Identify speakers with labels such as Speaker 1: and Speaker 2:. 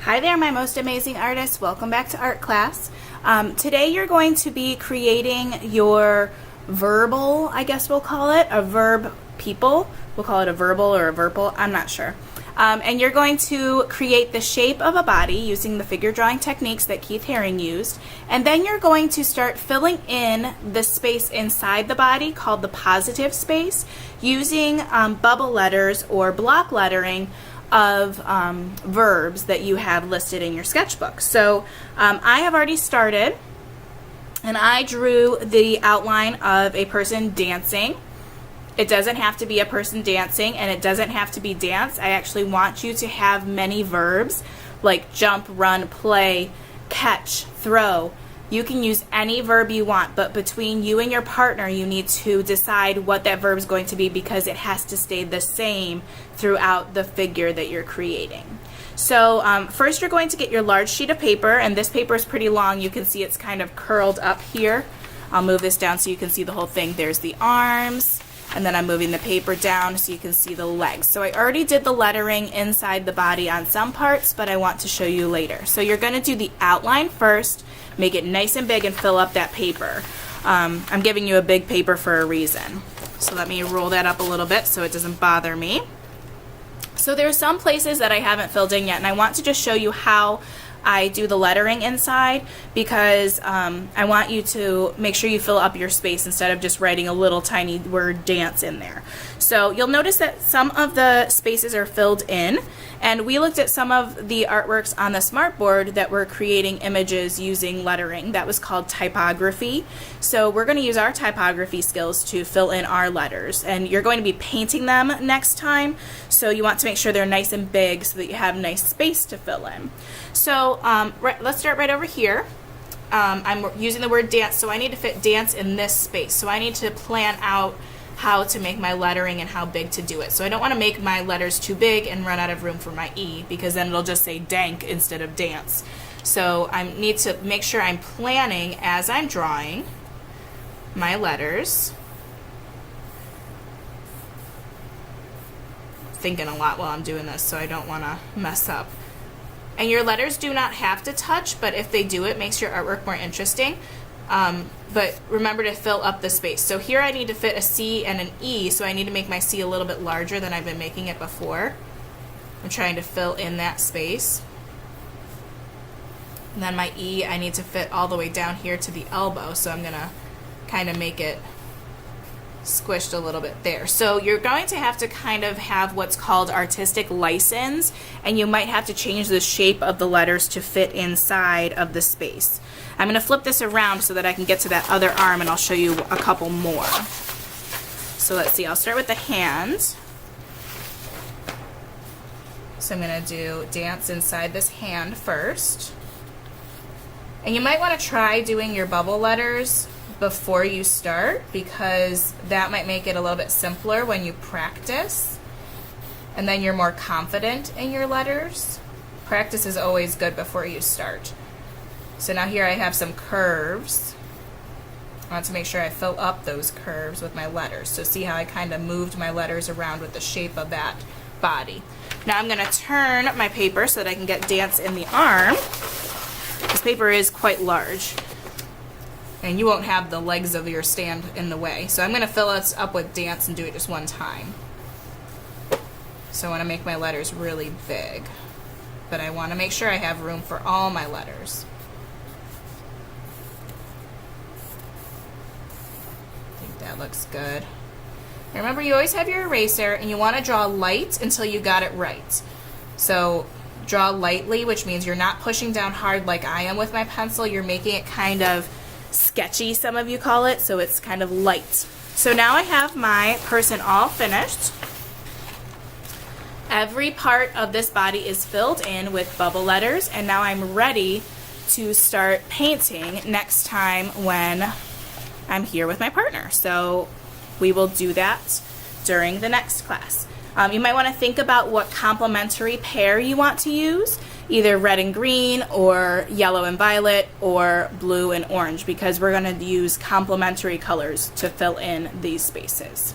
Speaker 1: Hi there, my most amazing artists. Welcome back to art class. Today you're going to be creating your verbal, I guess we'll call it, a verb people. We'll call it a verbal or a verple, I'm not sure. And you're going to create the shape of a body using the figure drawing techniques that Keith Haring used. And then you're going to start filling in the space inside the body called the positive space using bubble letters or block lettering of verbs that you have listed in your sketchbook. So I have already started, and I drew the outline of a person dancing. It doesn't have to be a person dancing, and it doesn't have to be dance. I actually want you to have many verbs like jump, run, play, catch, throw. You can use any verb you want, but between you and your partner, you need to decide what that verb is going to be because it has to stay the same throughout the figure that you're creating. So first you're going to get your large sheet of paper, and this paper is pretty long. You can see it's kind of curled up here. I'll move this down so you can see the whole thing. There's the arms, and then I'm moving the paper down so you can see the legs. So I already did the lettering inside the body on some parts, but I want to show you later. So you're going to do the outline first, make it nice and big, and fill up that paper. I'm giving you a big paper for a reason. So let me roll that up a little bit so it doesn't bother me. So there are some places that I haven't filled in yet, and I want to just show you how I do the lettering inside because I want you to make sure you fill up your space instead of just writing a little tiny word dance in there. So you'll notice that some of the spaces are filled in, and we looked at some of the artworks on the smartboard that were creating images using lettering. That was called typography. So we're going to use our typography skills to fill in our letters, and you're going to be painting them next time, so you want to make sure they're nice and big so that you have nice space to fill in. So let's start right over here. I'm using the word dance, so I need to fit dance in this space. So I need to plan out how to make my lettering and how big to do it. So I don't want to make my letters too big and run out of room for my E, because then it'll just say dank instead of dance. So I need to make sure I'm planning as I'm drawing my letters. Thinking a lot while I'm doing this, so I don't want to mess up. And your letters do not have to touch, but if they do, it makes your artwork more interesting. But remember to fill up the space. So here I need to fit a C and an E, so I need to make my C a little bit larger than I've been making it before. I'm trying to fill in that space. And then my E, I need to fit all the way down here to the elbow, so I'm going to kind of make it squished a little bit there. So you're going to have to kind of have what's called artistic license, and you might have to change the shape of the letters to fit inside of the space. I'm going to flip this around so that I can get to that other arm, and I'll show you a couple more. So let's see, I'll start with the hand. So I'm going to do dance inside this hand first. And you might want to try doing your bubble letters before you start, because that might make it a little bit simpler when you practice, and then you're more confident in your letters. Practice is always good before you start. So now here I have some curves. I want to make sure I fill up those curves with my letters. So see how I kind of moved my letters around with the shape of that body. Now I'm going to turn my paper so that I can get dance in the arm. This paper is quite large, and you won't have the legs of your stand in the way. So I'm going to fill it up with dance and do it just one time. So I want to make my letters really big, but I want to make sure I have room for all my letters. I think that looks good. And remember, you always have your eraser, and you want to draw light until you got it right. So draw lightly, which means you're not pushing down hard like I am with my pencil. You're making it kind of sketchy, some of you call it, so it's kind of light. So now I have my person all finished. Every part of this body is filled in with bubble letters, and now I'm ready to start painting next time when I'm here with my partner. So we will do that during the next class. You might want to think about what complementary pair you want to use, either red and green or yellow and violet or blue and orange, because we're going to use complementary colors to fill in these spaces.